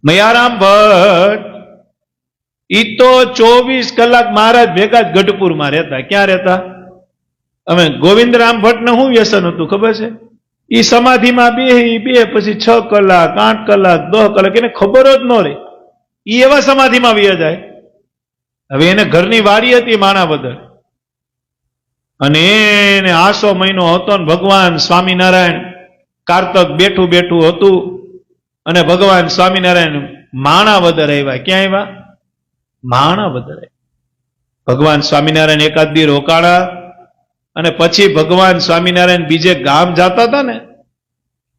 મયારામ ભટ્ટ ઈ તો 24 કલાક મહારાજ ભેગા જ ગઢપુરમાં રહેતા. ક્યાં રહેતા? અમે ગોવિંદરામ ભટ્ટ ને શું વ્યસન હતું ખબર છે? ઈ સમાધિમાં બે પછી 6 કલાક 8 કલાક 10 કલાક એને ખબર જ ન રહે. ઈ એવા સમાધિમાં વયા જાય. હવે એને ઘરની વાડી હતી માણાવદર, અને એને આસો મહિનો હતો ને ભગવાન સ્વામિનારાયણ કારતક બેઠું બેઠું હતું, અને ભગવાન સ્વામિનારાયણ માણાવદર આવ્યા. ક્યાં આવ્યા? માણાવદર આવ્યા. ભગવાન સ્વામિનારાયણ એકાદ દી રોકાણા, અને પછી ભગવાન સ્વામિનારાયણ બીજે ગામ જતા હતા ને,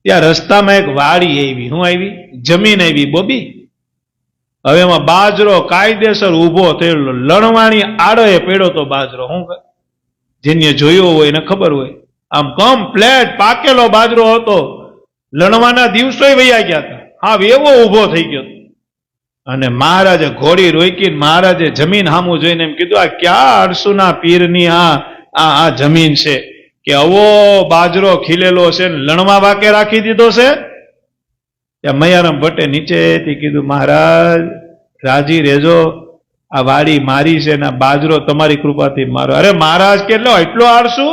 ત્યાં રસ્તામાં એક વાડી આવી. શું આવી? જમીન આવી બોબી. હવે એમાં બાજરો કાયદેસર ઉભો થયેલો, લણવાણી આડોએ પડ્યો તો બાજરો. શું જેને જોયો હોય એને ખબર હોય, આમ કમ્પ્લેટ પાકેલો બાજરો હતો. લણવાના દિવસો વૈયા ગયા હતા. હા, એવો ઉભો થઈ ગયો. અને મહારાજે ઘોડી રોકીને મહારાજે જમીન સામું જોઈને એમ કીધું, આ ક્યાં અરસુના પીરની આ જમીન છે કે આવો બાજરો ખીલેલો છે, લણવા વાકે રાખી દીધો છે? ત્યાં મયારામ ભટ્ટે નીચેથી કીધું, મહારાજ રાજી રહેજો, આ વાડી મારી છે ને બાજરો તમારી કૃપાથી મારો. અરે મહારાજ કેટલો એટલો આળસુ?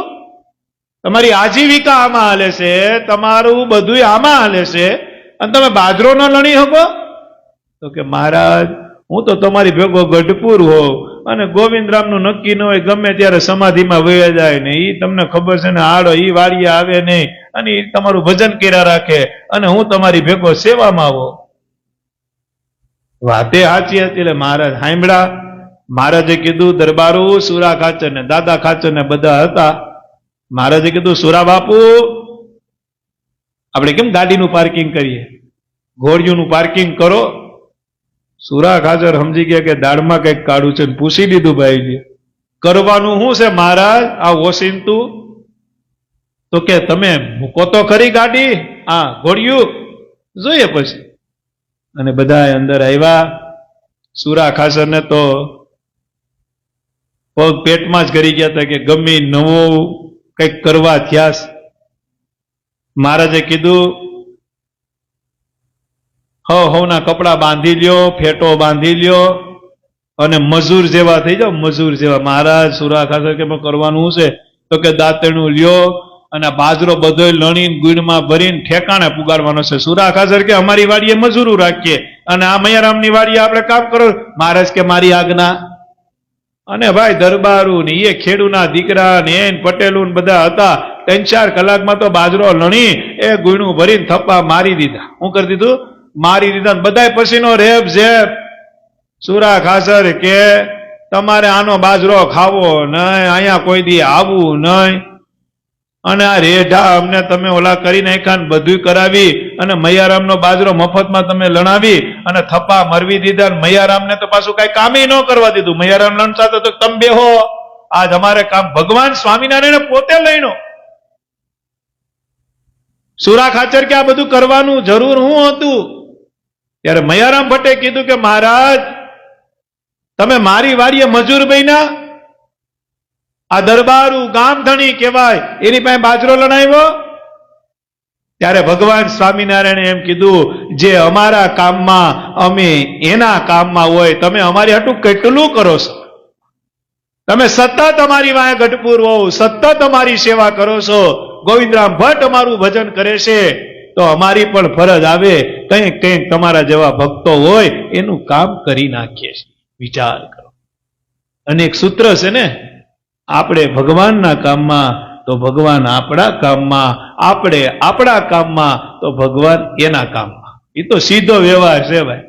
તમારી આજીવિકા આમાં હાલે છે, તમારું બધું આમાં હાલે છે, અને તમે બાજરો ન લણી શકો? તો કે મહારાજ હું તો તમારી ભેગો ગઢપુર હોઉં, અને ગોવિંદરામનું નક્કી ન હોય, ગમે ત્યારે સમાધિમાં વહી જાય ને, ઈ તમને ખબર છે ને, આડો ઈ વાડીએ આવે નહીં, અને ઈ તમારું ભજન કર્યા રાખે, અને હું તમારી ભેગો સેવામાં આવો. વાતે સાચી હતી. એટલે મહારાજ સાંભળ્યા. મહારાજે કીધું, દરબારો સુરા ખાચર ને દાદા ખાચર ને બધા હતા. મહારાજે કીધું, સુરા બાપુ આપણે કેમ ગાડીનું પાર્કિંગ કરીએ, ઘોડિયુંનું પાર્કિંગ કરો. સુરા ખાચર સમજી ગયા કે દાળમાં કઈક કાઢું છે. પૂછી દીધું, ભાઈ કરવાનું શું છે મહારાજ આ ઓસિંતું? તો કે તમે મૂકો તો ખરી ગાડી, આ ઘોડિયું જોઈએ પછી. અને બધા અંદર આવ્યા. સુરા ખાચર ને તો પગ પેટમાં જ કરી ગયા હતા કે ગમે નવો કઈક કરવા થયા. મહારાજે કીધું, હવના કપડા બાંધી લ્યો, ફેટો બાંધી લ્યો, અને મજૂર જેવા થઈ જાઓ, મજૂર જેવા. મહારાજ સુરા ખાચર કે કરવાનું છે? તો કે દાંતણું લ્યો, અને બાજરો બધો લણીને ગુણમાં ભરીને ઠેકાણે પુગાડવાનો છે. સુરા ખાચર કે અમારી વાડીએ મજૂરો રાખીએ, અને આ મયારામની વાડીએ આપણે કામ કરો. મહારાજ કે મારી આજ્ઞા. અને ભાઈ દરબારું ને એ ખેડૂના દીકરા ને એને પટેલું બધા હતા. 3-4 કલાકમાં તો બાજરો લણી એ ગુણું ભરીને થપ્પા મારી દીધા. શું કરી દીધું? મારી દીધા. બધાય પછીનો રેપ ઝેપ. સુરા ખાચર કે તમારે આનો બાજરો ખાવો નહીં, અહીંયા કોઈ દી આવવું નહીં, અને આ રેઢા અમને તમે ઓલા કરી નાખ્યા, બધું કરાવી, અને મયારામનો બાજરો મફતમાં તમે લણાવી અને થપ્પા મરવી દીધા. મયારામને તો પાછું કઈ કામે ન કરવા દીધું. મયારામ લણતા તો તમે બેહો, આજ અમારે કામ. ભગવાન સ્વામિનારાયણ પોતે લઈનો. સુરા ખાચર કે આ બધું કરવાનું જરૂર શું હતું? ત્યારે મયારામ ભટ્ટે કીધું કે મહારાજ તમે મારી વાડીએ મજૂર બન્યા, આ દરબારું ગામ ધણી કહેવાય, એની પાસે બાજરો લણાવ્યો. ત્યારે ભગવાન સ્વામિનારાયણે એમ કીધું, જે અમારા કામમાં અમે એના કામમાં હોય, તમે અમારી હાટું કેટલું કરો છો? તમે સતત અમારી વાંહે ગઢપુર હોવ, સતત અમારી સેવા કરો છો. ગોવિંદરામ ભટ્ટ અમારું ભજન કરે છે, તો અમારી પણ ફરજ આવે કંઈક કંઈક તમારા જેવા ભક્તો હોય એનું કામ કરી નાખીએ છીએ. વિચાર કરો. અને એક સૂત્ર છે ને, આપણે ભગવાનના કામમાં તો ભગવાન આપણા કામમાં, આપણે આપણા કામમાં તો ભગવાન એના કામમાં. એ તો સીધો વ્યવહાર છે ભાઈ.